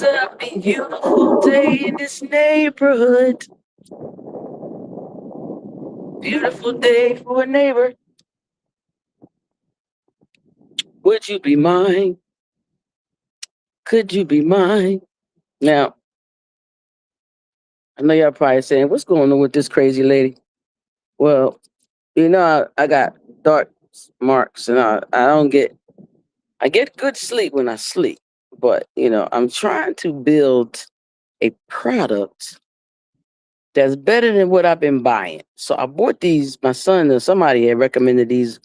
A beautiful day in this neighborhood. Beautiful day for a neighbor. Would you be mine? Could you be mine? Now, I know y'all probably saying, what's going on with this crazy lady? Well, I got dark marks and I get good sleep when I sleep. But, I'm trying to build a product that's better than what I've been buying. So I bought these, my son or somebody had recommended these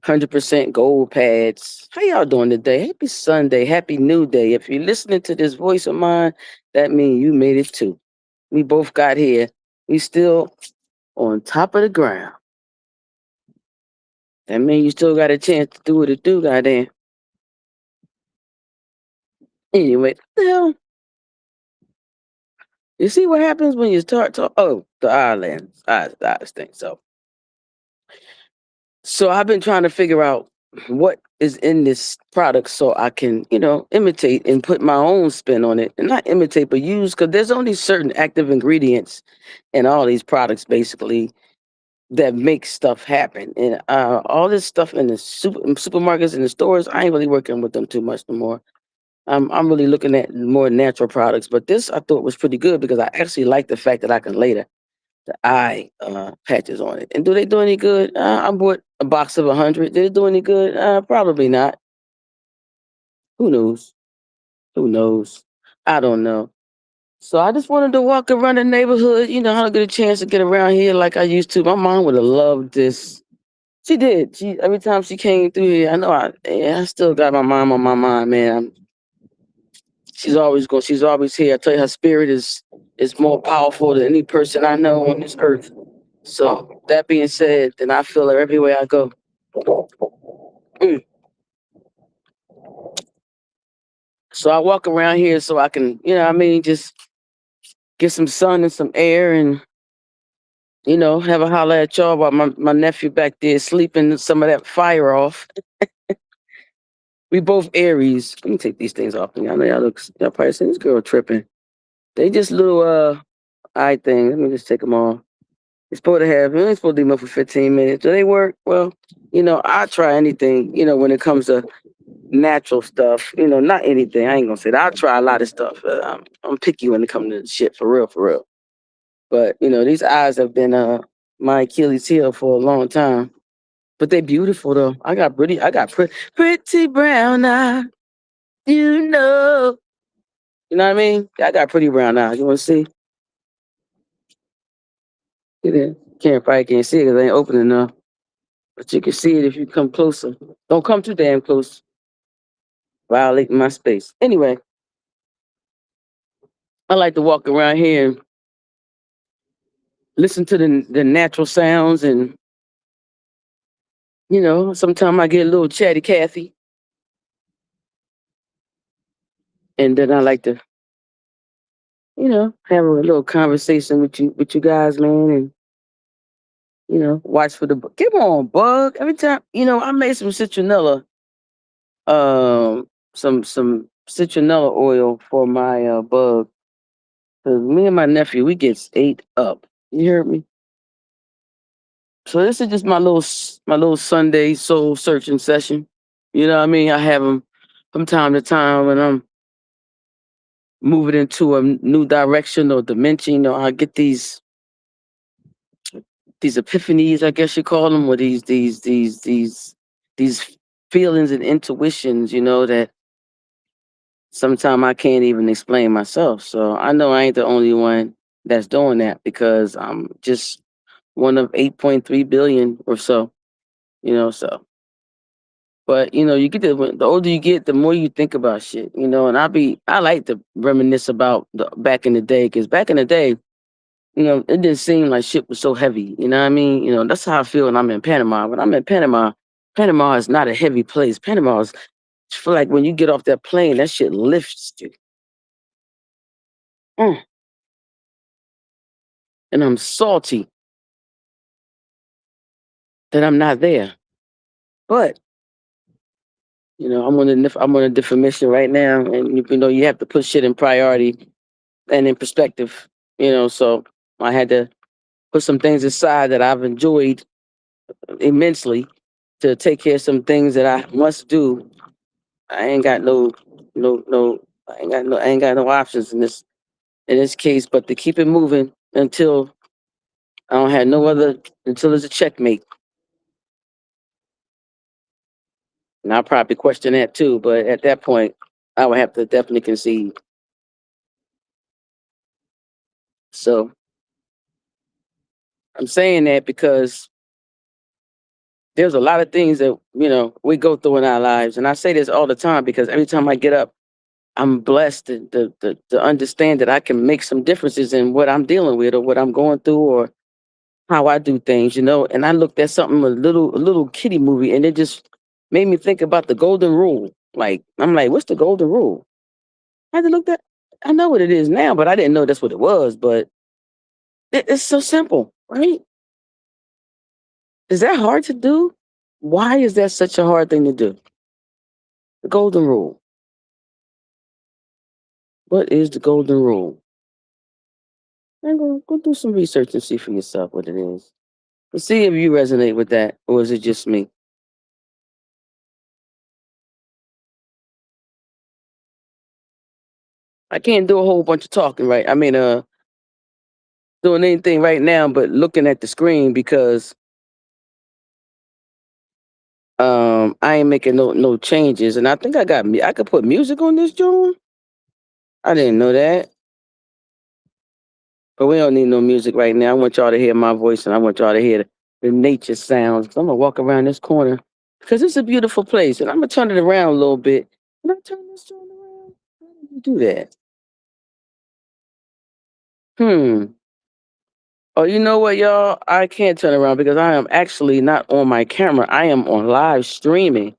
100% gold pads. How y'all doing today? Happy Sunday. Happy New Day. If you're listening to this voice of mine, that means you made it too. We both got here. We still on top of the ground. That means you still got a chance to do what it do, goddamn. Anyway, hell, you see what happens when you start to the islands. I think so. So I've been trying to figure out what is in this product so I can, imitate and put my own spin on it. And not imitate, but use, because there's only certain active ingredients in all these products basically that make stuff happen. And all this stuff in the supermarkets and the stores, I ain't really working with them too much no more. I'm really looking at more natural products. But this I thought was pretty good because I actually like the fact that I can later the eye patches on it. And do they do any good? I bought a box of 100. Did it do any good? Probably not. Who knows? Who knows? I don't know. So I just wanted to walk around the neighborhood. I don't get a chance to get around here like I used to. My mom would have loved this. She did. She every time she came through here, I know I still got my mom on my mind, man. She's always going. She's always here. I tell you, her spirit is more powerful than any person I know on this earth. So that being said, then I feel her everywhere I go. Mm. So I walk around here so I can, just get some sun and some air and, have a holler at y'all while my nephew back there sleeping some of that fire off. We both Aries. Let me take these things off. I know y'all probably saying this girl tripping. They just little eye things. Let me just take them off. It's supposed to have, it's supposed to leave them up for 15 minutes. Do they work? Well, I try anything, when it comes to natural stuff. Not anything. I ain't gonna say that. I try a lot of stuff. I'm picky when it comes to shit for real, for real. But these eyes have been my Achilles heel for a long time. But they're beautiful though. Pretty brown eyes. You know. You know what I mean? I got pretty brown eyes. You want to see? Get it? Probably can't see it because I ain't open enough. But you can see it if you come closer. Don't come too damn close. Violating my space. Anyway, I like to walk around here and listen to the natural sounds and sometimes I get a little chatty Cathy and then I like to, have a little conversation with you guys, man, and watch for the come on, bug. Every time, I made some citronella, some citronella oil for my bug. Cause me and my nephew, we gets ate up. You heard me? So this is just my little Sunday soul searching session. You know what I mean? I have them from time to time when I'm moving into a new direction or dimension. I get these epiphanies, I guess you call them, or these feelings and intuitions. That sometimes I can't even explain myself. So I know I ain't the only one that's doing that because I'm just one of 8.3 billion or so. So. But you get the older you get, the more you think about shit. And I like to reminisce about the back in the day because back in the day, it didn't seem like shit was so heavy. You know what I mean? That's how I feel when I'm in Panama. When I'm in Panama, Panama is not a heavy place. Panama is I feel like when you get off that plane, that shit lifts you. Mm. And I'm salty that I'm not there. But I'm on a different mission right now, and you have to put shit in priority and in perspective. So I had to put some things aside that I've enjoyed immensely to take care of some things that I must do. I ain't got no I ain't got no options in this case but to keep it moving until I don't have no other until there's a checkmate. And I'll probably question that too, but at that point I would have to definitely concede. So I'm saying that because there's a lot of things that we go through in our lives, and I say this all the time because every time I get up, I'm blessed to understand that I can make some differences in what I'm dealing with or what I'm going through or how I do things. And I looked at something a little kiddie movie, and it just made me think about the golden rule. Like I'm like, what's the golden rule? I had to look that. I know what it is now, but I didn't know that's what it was. But it's so simple, right? Is that hard to do? Why is that such a hard thing to do? The golden rule. What is the golden rule? I'm gonna go do some research and see for yourself what it is. And see if you resonate with that, or is it just me? I can't do a whole bunch of talking, right? I mean, doing anything right now, but looking at the screen because I ain't making no changes, and I think I could put music on this joint. I didn't know that, but we don't need no music right now. I want y'all to hear my voice, and I want y'all to hear the nature sounds. I'm gonna walk around this corner because it's a beautiful place, and I'm gonna turn it around a little bit. Can I turn this joint around? How do you do that? Hmm. Oh, you know what, y'all? I can't turn around because I am actually not on my camera. I am on live streaming.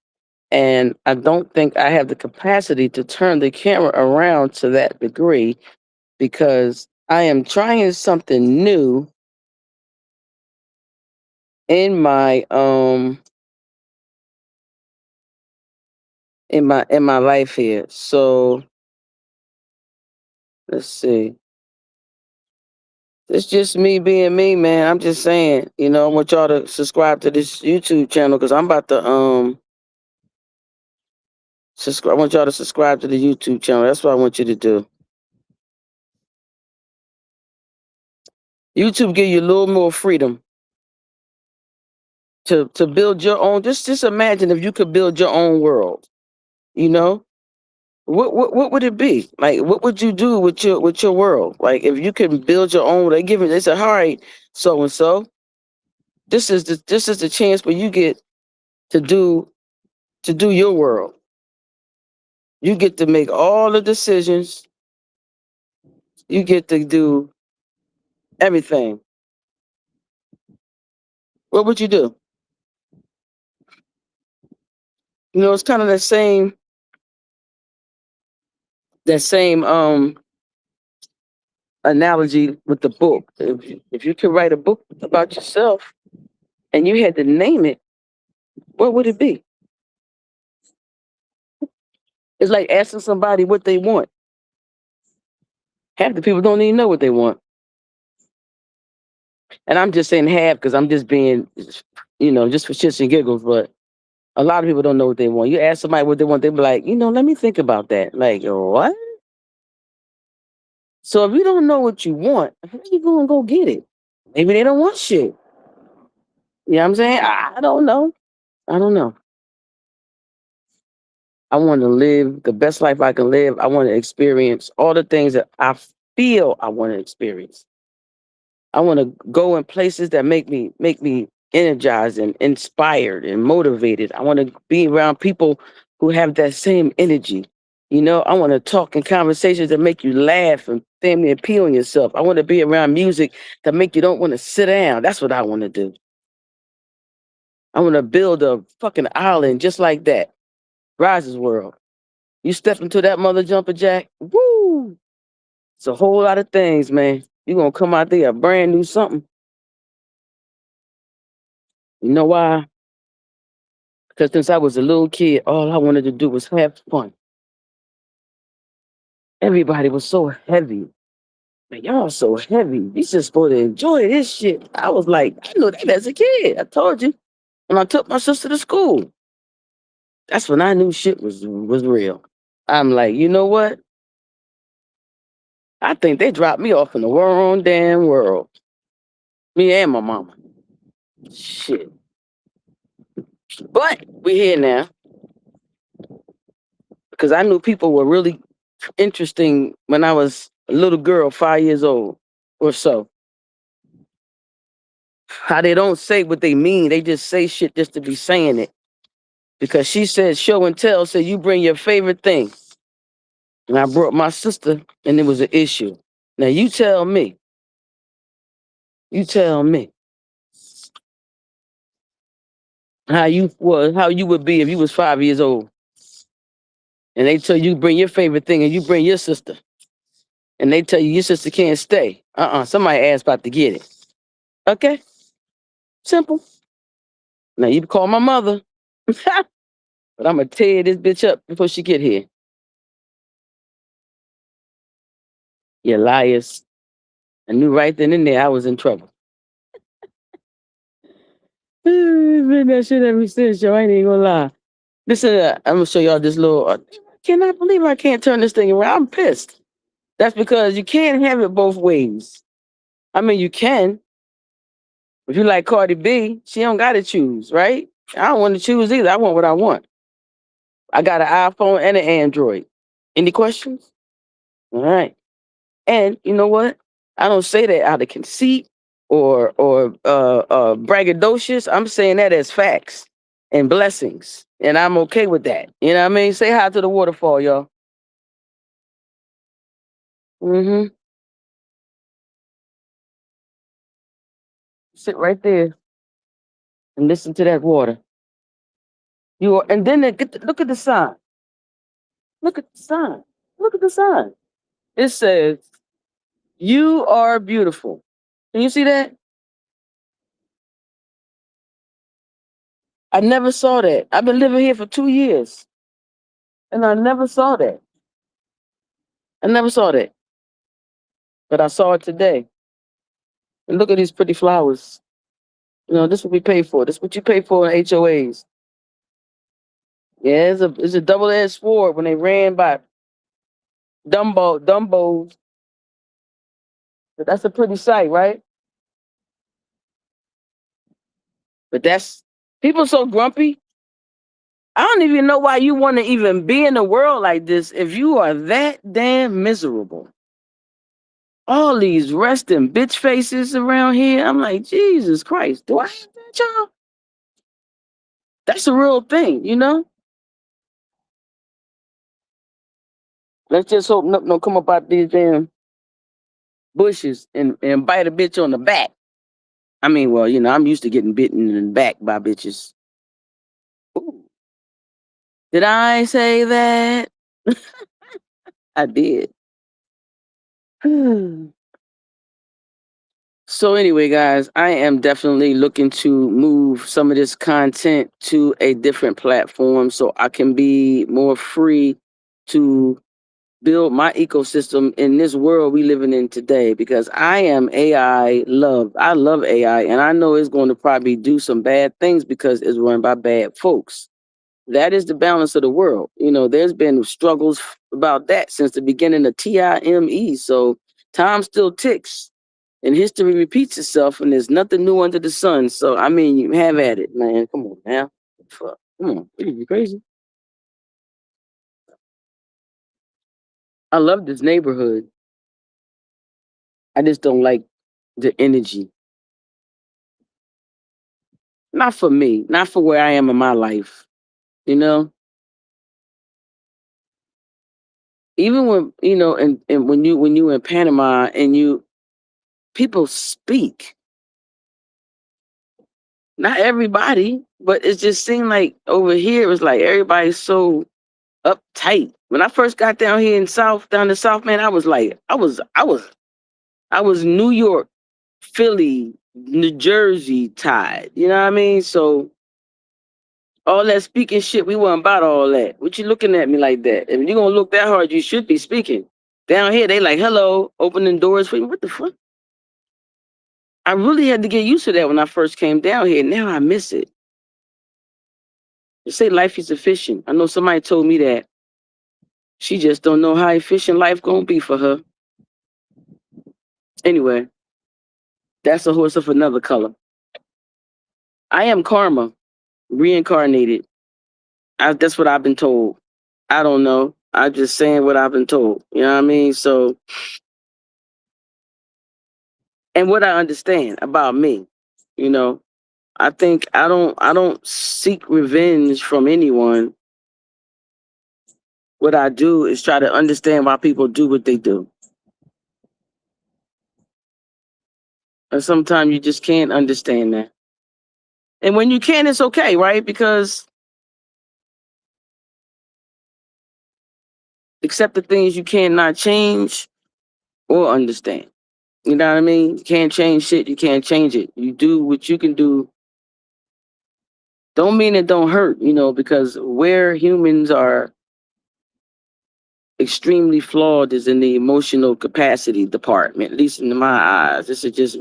And I don't think I have the capacity to turn the camera around to that degree because I am trying something new in my life here. So let's see. It's just me being me, man. I'm just saying, I want y'all to subscribe to this YouTube channel because I'm about to subscribe. I want y'all to subscribe to the YouTube channel. That's what I want you to do. YouTube give you a little more freedom to build your own. Just imagine if you could build your own world. You know, what would it be? Like, what would you do with your world? Like, if you can build your own, they say, all right, so and so, this is the chance where you get to do your world. You get to make all the decisions. You get to do everything. What would you do? It's kind of that same analogy with the book. If you could write a book about yourself and you had to name it, what would it be? It's like asking somebody what they want. Half the people don't even know what they want. And I'm just saying half because I'm just being, just for shits and giggles. But a lot of people don't know what they want. You ask somebody what they want, they be like, let me think about that. Like, what? So if you don't know what you want, how you gonna go get it? Maybe they don't want shit. You know what I'm saying? I don't know. I don't know. I want to live the best life I can live. I want to experience all the things that I feel I want to experience. I want to go in places that make me energized and inspired and motivated. I want to be around people who have that same energy. I want to talk in conversations that make you laugh and family and pee on yourself. I want to be around music that make you don't want to sit down. That's what I want to do. I want to build a fucking island just like that. Rise's World. You step into that mother jumper jack, woo! It's a whole lot of things, man. You're gonna come out there a brand new something. You know why? Because since I was a little kid, all I wanted to do was have fun. Everybody was so heavy. Man, y'all so heavy. You just supposed to enjoy this shit. I was like, I knew that as a kid. I told you. When I took my sister to school, that's when I knew shit was real. I'm like, you know what? I think they dropped me off in the wrong damn world. Me and my mama. Shit. But we here now because I knew people were really interesting when I was a little girl, 5 years old or so. How they don't say what they mean, they just say shit just to be saying it. Because she said show and tell, said you bring your favorite thing. And I brought my sister and it was an issue. Now you tell me how you would be if you was 5 years old. And they tell you bring your favorite thing and you bring your sister. And they tell you your sister can't stay. Somebody ass about to get it. Okay? Simple. Now you call my mother. But I'm gonna tear this bitch up before she get here. You liars. I knew right then and there I was in trouble. Been that shit ever since, yo. I ain't even gonna lie. Listen, I'm gonna show y'all this little. I cannot believe I can't turn this thing around. I'm pissed. That's because you can't have it both ways. I mean, you can. If you like Cardi B, she don't gotta choose, right? I don't want to choose either. I want what I want. I got an iPhone and an Android. Any questions? All right. And you know what? I don't say that out of conceit or braggadocious. I'm saying that as facts and blessings, and I'm okay with that. You know what I mean? Say hi to the waterfall, y'all. Mm-hmm. Sit right there and listen to that water. And then look at the sign. Look at the sign. Look at the sign. It says, "You are beautiful." Can you see that? I never saw that. I've been living here for 2 years, and I never saw that. I never saw that, but I saw it today. And look at these pretty flowers. You know, this is what we pay for. This is what you pay for in HOAs. Yeah, it's a double-edged sword when they ran by Dumbos. But that's a pretty sight, right? But that's people so grumpy. I don't even know why you want to even be in a world like this if you are that damn miserable. All these resting bitch faces around here. I'm like, Jesus Christ, do I have that, y'all? That's a real thing, you know? Let's just hope nothing don't come up out these damn bushes and bite a bitch on the back. I mean, well, you know, I'm used to getting bitten in the back by bitches. Ooh. Did I say that? I did. So anyway, guys, I am definitely looking to move some of this content to a different platform so I can be more free to build my ecosystem in this world we living in today because I am AI love. I love AI and I know it's going to probably do some bad things because it's run by bad folks. That is the balance of the world. You know, there's been struggles about that since the beginning of TIME. So time still ticks and history repeats itself and there's nothing new under the sun. So, I mean, you have at it, man. Come on now. Fuck. Come on. Are you crazy? I love this neighborhood. I just don't like the energy. Not for me, not for where I am in my life. You know, even when you know, and when you in Panama and you people speak, not everybody, but it just seemed like over here it was like everybody's so uptight. When I first got down here down the South, man, I was like, I was New York, Philly, New Jersey tied. You know what I mean? So All that speaking shit, we wasn't about all that. What you looking at me like that? If you're gonna look that hard, you should be speaking. Down here, they like, hello, opening doors for you. What the fuck? I really had to get used to that when I first came down here. Now I miss it. They say life is efficient. I know somebody told me that. She just don't know how efficient life gonna be for her. Anyway, that's a horse of another color. I am karma, reincarnated. That's what I've been told. I don't know. I'm just saying what I've been told. You know what I mean? So, and what I understand about me, you know, I think I don't seek revenge from anyone. What I do is try to understand why people do what they do. And sometimes you just can't understand that. And when you can, it's okay, right? Because accept the things you cannot change or understand. You know what I mean? You can't change shit, you can't change it. You do what you can do. Don't mean it don't hurt, because where humans are extremely flawed is in the emotional capacity department, at least in my eyes. This is just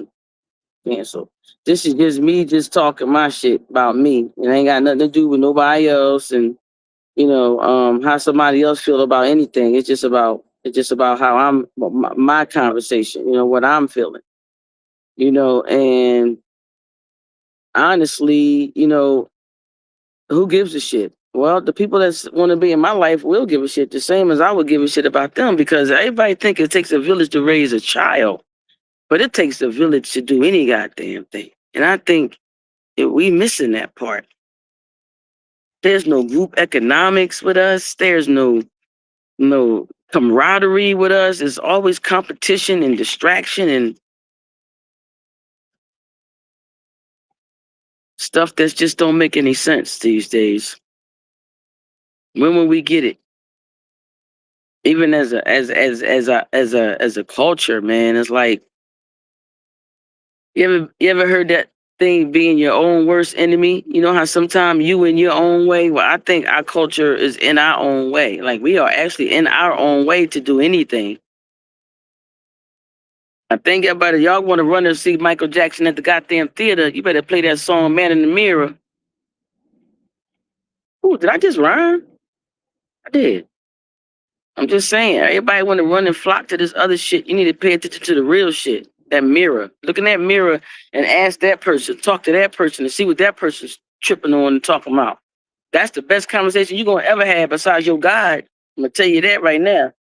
cancel. This is just me just talking my shit about me. It ain't got nothing to do with nobody else and how somebody else feel about anything. It's just about how my conversation, what I'm feeling. And honestly, who gives a shit? Well, the people that want to be in my life will give a shit the same as I would give a shit about them because everybody think it takes a village to raise a child, but it takes a village to do any goddamn thing. And I think we missing that part. There's no group economics with us. There's no camaraderie with us. It's always competition and distraction and stuff that just don't make any sense these days. When will we get it? Even as a culture, man, it's like you ever heard that thing being your own worst enemy? You know how sometimes you in your own way? Well, I think our culture is in our own way. Like we are actually in our own way to do anything. I think everybody, y'all want to run and see Michael Jackson at the goddamn theater. You better play that song Man in the Mirror. Ooh, did I just rhyme? I did. I'm just saying, everybody want to run and flock to this other shit. You need to pay attention to the real shit. That mirror. Look in that mirror and ask that person, talk to that person and see what that person's tripping on and talking about. That's the best conversation you're going to ever have besides your God. I'm going to tell you that right now.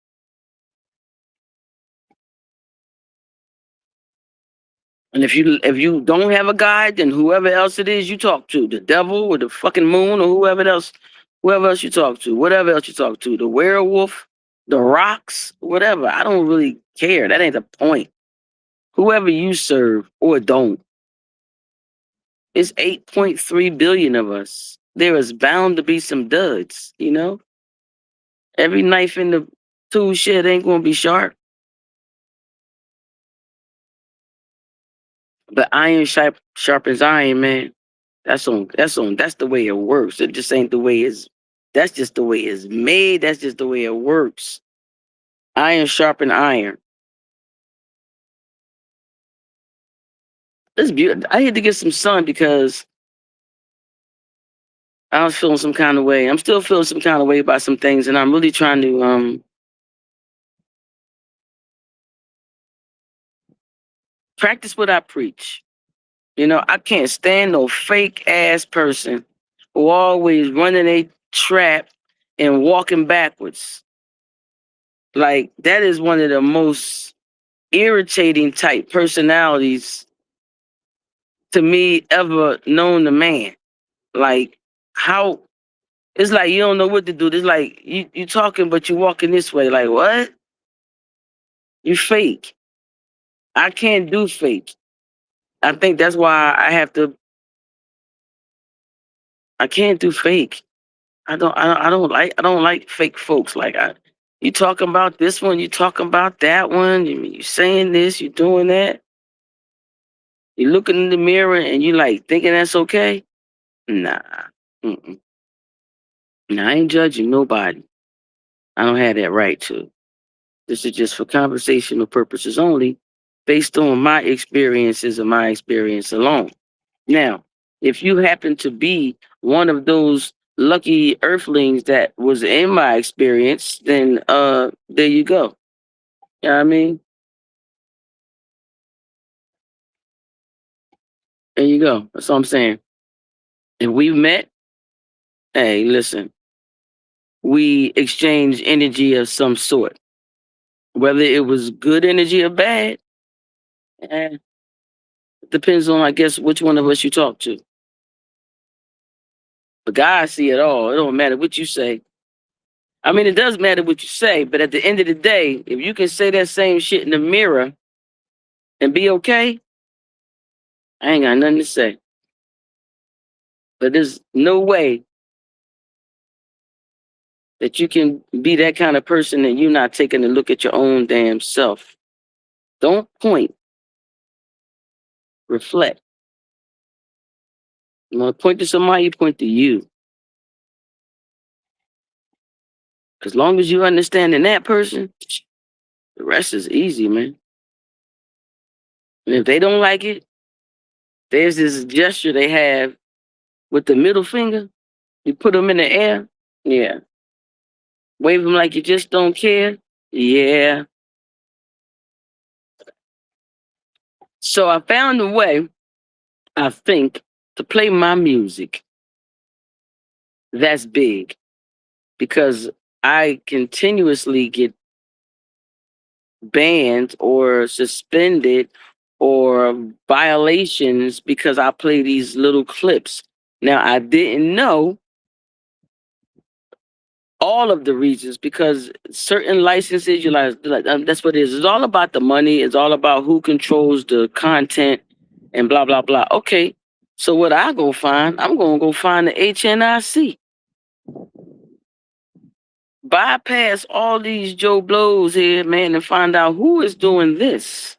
And if you don't have a guide, then whoever else it is you talk to, the devil or the fucking moon or whoever else you talk to, whatever else you talk to, the werewolf, the rocks, whatever. I don't really care. That ain't the point. Whoever you serve or don't, it's 8.3 billion of us. There is bound to be some duds. Every knife in the tool shed ain't gonna be sharp. But iron sharpens iron, man. That's the way it works. It just ain't the way that's just the way it's made. That's just the way it works. Iron sharpen iron. It's beautiful. I had to get some sun because I was feeling some kind of way. I'm still feeling some kind of way about some things, and I'm really trying to practice what I preach. I can't stand no fake ass person who always running a trap and walking backwards. Like that is one of the most irritating type personalities to me ever known to man. Like how it's like you don't know what to do. It's like you talking but you walking this way. Like what? You fake. I can't do fake. I think that's why I can't do fake. I don't like fake folks. Like you talking about this one, you talking about that one, you saying this, you doing that. You looking in the mirror and you like thinking that's okay? Nah. Mm-mm. Now I ain't judging nobody. I don't have that right to. This is just for conversational purposes only, based on my experiences and my experience alone. Now, if you happen to be one of those lucky earthlings that was in my experience, then there you go. You know what I mean? There you go. That's all I'm saying. If we met, hey, listen, we exchanged energy of some sort. Whether it was good energy or bad, it depends on, I guess, which one of us you talk to. But God see it all. It don't matter what you say. I mean, it does matter what you say, but at the end of the day, if you can say that same shit in the mirror and be okay, I ain't got nothing to say. But there's no way that you can be that kind of person and you're not taking a look at your own damn self. Don't point, reflect. You want to point to somebody, you point to you. As long as you understanding that person, the rest is easy, man. And if they don't like it, there's this gesture they have with the middle finger. You put them in the air. Yeah. Wave them like you just don't care. Yeah. So I found a way, I think, to play my music that's big because I continuously get banned or suspended or violations because I play these little clips. Now, I didn't know all of the reasons because certain licenses, you like that's what it is. It's all about the money. It's all about who controls the content and blah, blah, blah. Okay. So what I go find, I'm going to go find the HNIC. Bypass all these Joe Blows here, man, and find out who is doing this.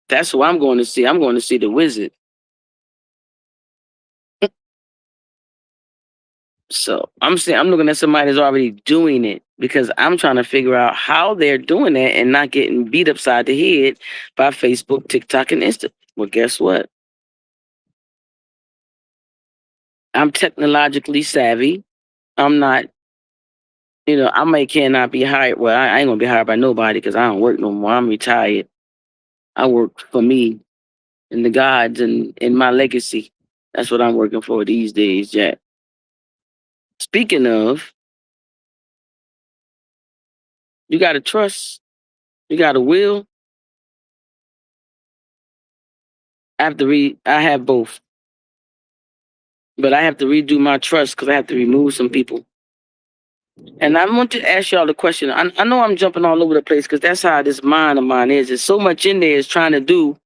That's who I'm going to see. I'm going to see the wizard. So I'm saying I'm looking at somebody that's already doing it because I'm trying to figure out how they're doing that and not getting beat upside the head by Facebook, TikTok, and Insta. Well, guess what? I'm technologically savvy. I'm not, I may cannot be hired. Well, I ain't gonna be hired by nobody because I don't work no more. I'm retired. I work for me and the gods and my legacy. That's what I'm working for these days, Jack. Speaking of, you gotta trust, you gotta will. I have both. But I have to redo my trust because I have to remove some people. And I want to ask y'all the question. I know I'm jumping all over the place because that's how this mind of mine is. There's so much in there is trying to do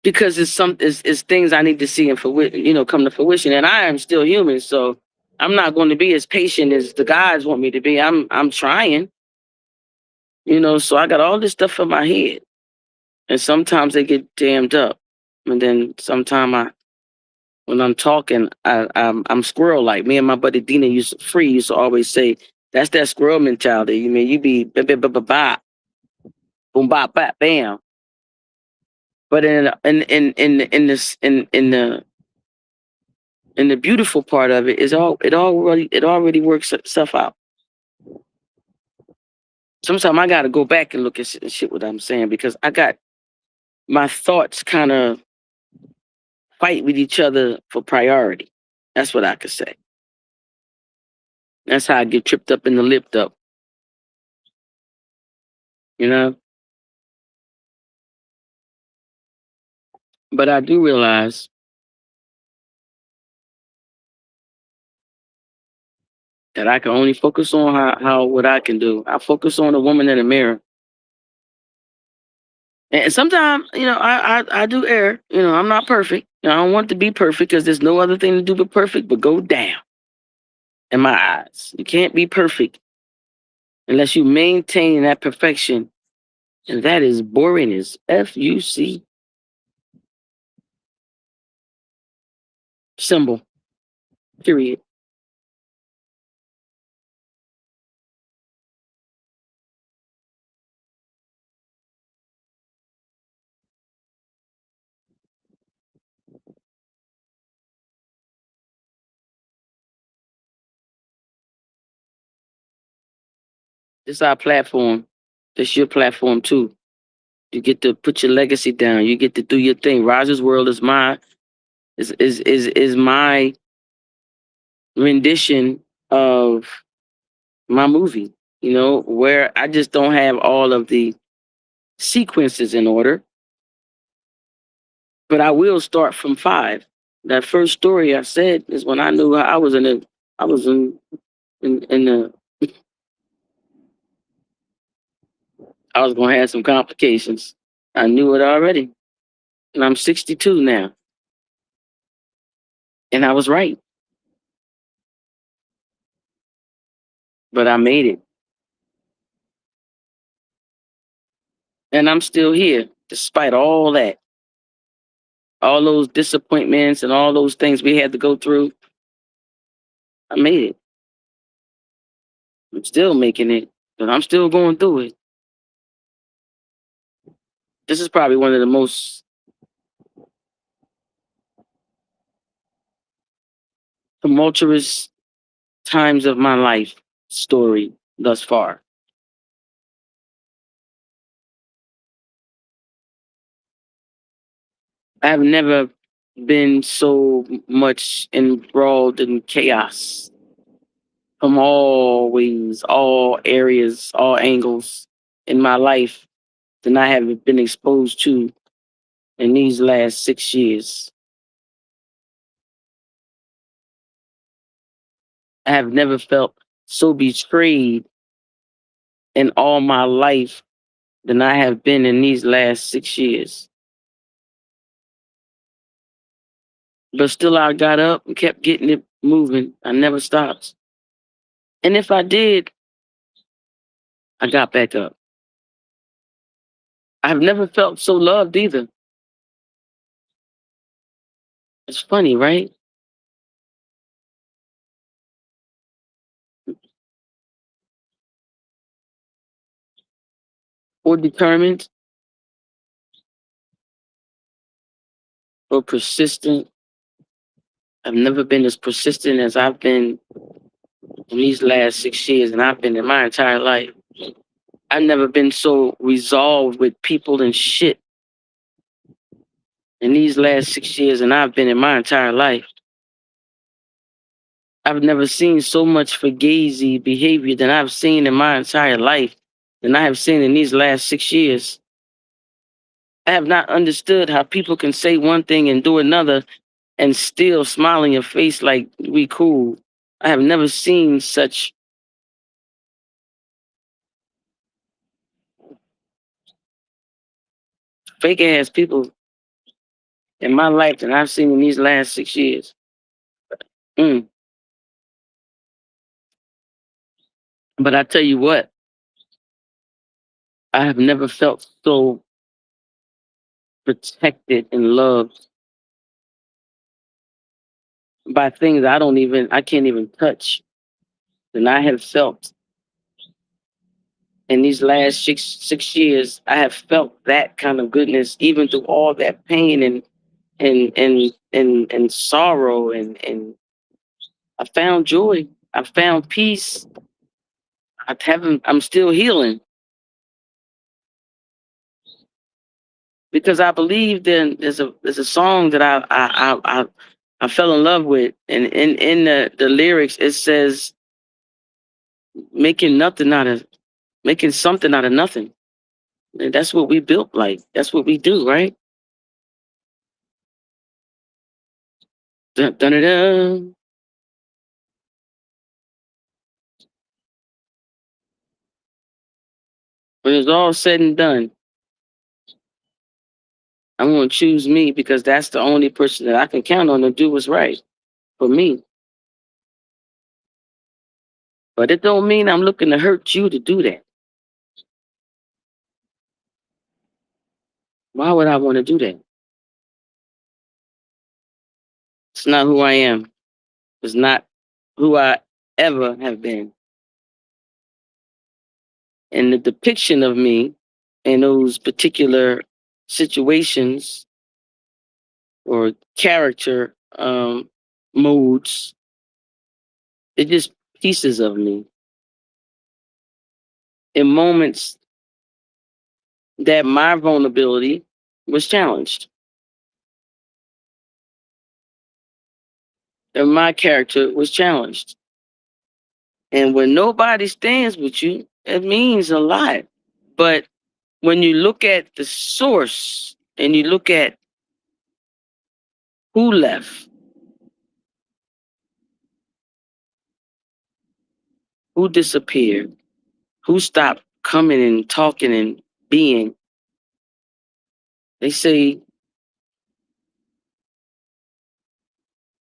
because it's things I need to see and come to fruition. And I am still human, so I'm not going to be as patient as the guys want me to be. I'm trying, So I got all this stuff in my head, and sometimes they get dammed up, and then sometimes when I'm talking, I'm squirrel like. Me and my buddy Dina used to always say, "That's that squirrel mentality." You mean you be ba boom bop bap bam. But in this in the beautiful part of it is it already works itself out. Sometimes I got to go back and look at shit what I'm saying because I got my thoughts kind of fight with each other for priority. That's what I could say. That's how I get tripped up in the lipped up. You know. But I do realize that I can only focus on how what I can do. I focus on the woman in the mirror. And sometimes, I do err. I'm not perfect. I don't want to be perfect because there's no other thing to do but perfect, but go down in my eyes. You can't be perfect unless you maintain that perfection. And that is boring as FUC. symbol. Period. This is our platform. This your platform too. You get to put your legacy down. You get to do your thing. Roger's World is my is my rendition of my movie. You know, where I just don't have all of the sequences in order, but I will start from five. That first story I said is when I knew I was in a I was in the I was gonna have some complications. I knew it already. And I'm 62 now. And I was right. But I made it. And I'm still here, despite all that. All those disappointments and all those things we had to go through. I made it. I'm still making it, but I'm still going through it. This is probably one of the most tumultuous times of my life story thus far. I have never been so much enthralled in chaos from all ways, all areas, all angles in my life than I have been exposed to in these last 6 years. I have never felt so betrayed in all my life than I have been in these last 6 years. But still, I got up and kept getting it moving. I never stopped. And if I did, I got back up. I've never felt so loved either. It's funny, right? Or determined, or persistent. I've never been as persistent as I've been in these last 6 years, and I've been in my entire life. I've never been so resolved with people and shit in these last 6 years, and I've been in my entire life. I've never seen so much fugazi behavior than I've seen in my entire life, than I have seen in these last 6 years. I have not understood how people can say one thing and do another and still smile in your face like we cool. I have never seen such fake ass people in my life than I've seen in these last 6 years. Mm. But I tell you what, I have never felt so protected and loved by things I can't even touch than I have felt in these last six years. I have felt that kind of goodness, even through all that pain and sorrow and I found joy. I found peace. I'm still healing because I believe there's a song that I fell in love with, and in the lyrics it says making nothing out of making something out of nothing. And that's what we built like. That's what we do, right? Dun, dun, dun, dun. When it's all said and done, I'm gonna choose me because that's the only person that I can count on to do what's right for me. But it don't mean I'm looking to hurt you to do that. Why would I want to do that? It's not who I am. It's not who I ever have been. And the depiction of me in those particular situations or character modes, it's just pieces of me in moments that my vulnerability was challenged and my character was challenged. And when nobody stands with you, it means a lot. But when you look at the source and you look at who left, who disappeared, who stopped coming and talking and being, they say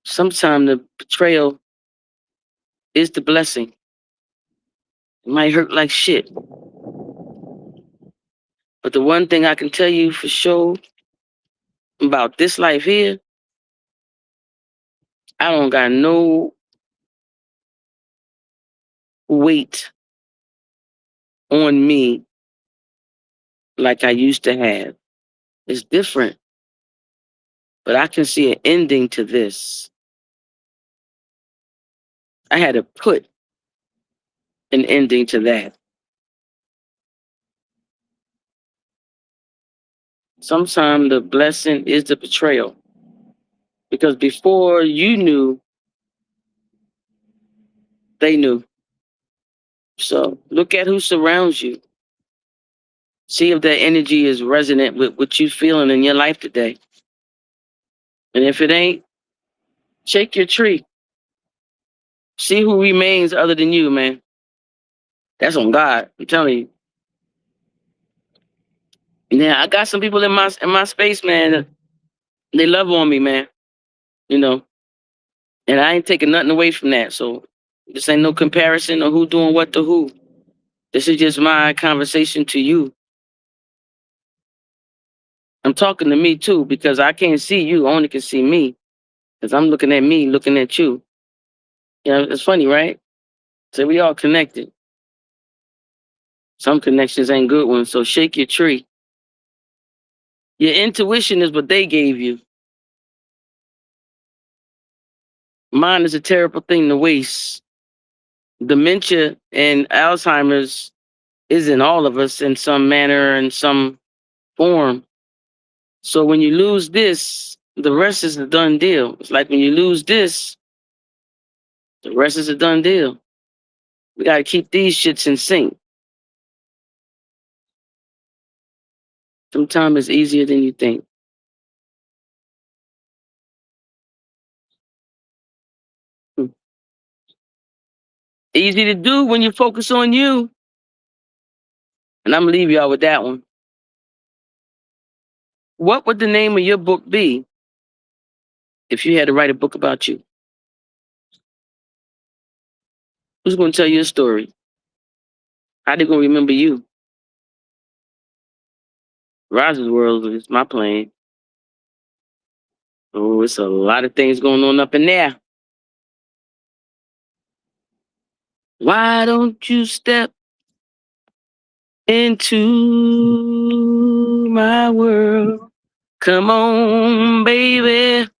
sometimes the betrayal is the blessing. It might hurt like shit. But the one thing I can tell you for sure about this life here, I don't got no weight on me like I used to have. It's different, but I can see an ending to this. I had to put an ending to that. Sometimes the blessing is the betrayal. Because before you knew, they knew. So look at who surrounds you. See if that energy is resonant with what you're feeling in your life today. And if it ain't, shake your tree. See who remains other than you, man. That's on God. I'm telling you. Yeah, I got some people in my space, man. They love on me, man. You know, and I ain't taking nothing away from that. So this ain't no comparison of who doing what to who. This is just my conversation to you. I'm talking to me too because I can't see you. I only can see me because I'm looking at me, looking at you. You know, it's funny, right? So we all connected. Some connections ain't good ones. So shake your tree. Your intuition is what they gave you. Mine is a terrible thing to waste. Dementia and Alzheimer's is in all of us in some manner, in some form. So when you lose this, the rest is a done deal. It's like when you lose this, the rest is a done deal. We got to keep these shits in sync. Sometimes it's easier than you think. Hmm. Easy to do when you focus on you. And I'm going to leave y'all with that one. What would the name of your book be if you had to write a book about you? Who's going to tell you a story? How they going to remember you? Roger's World is my plane. Oh, it's a lot of things going on up in there. Why don't you step into my world? Come on, baby.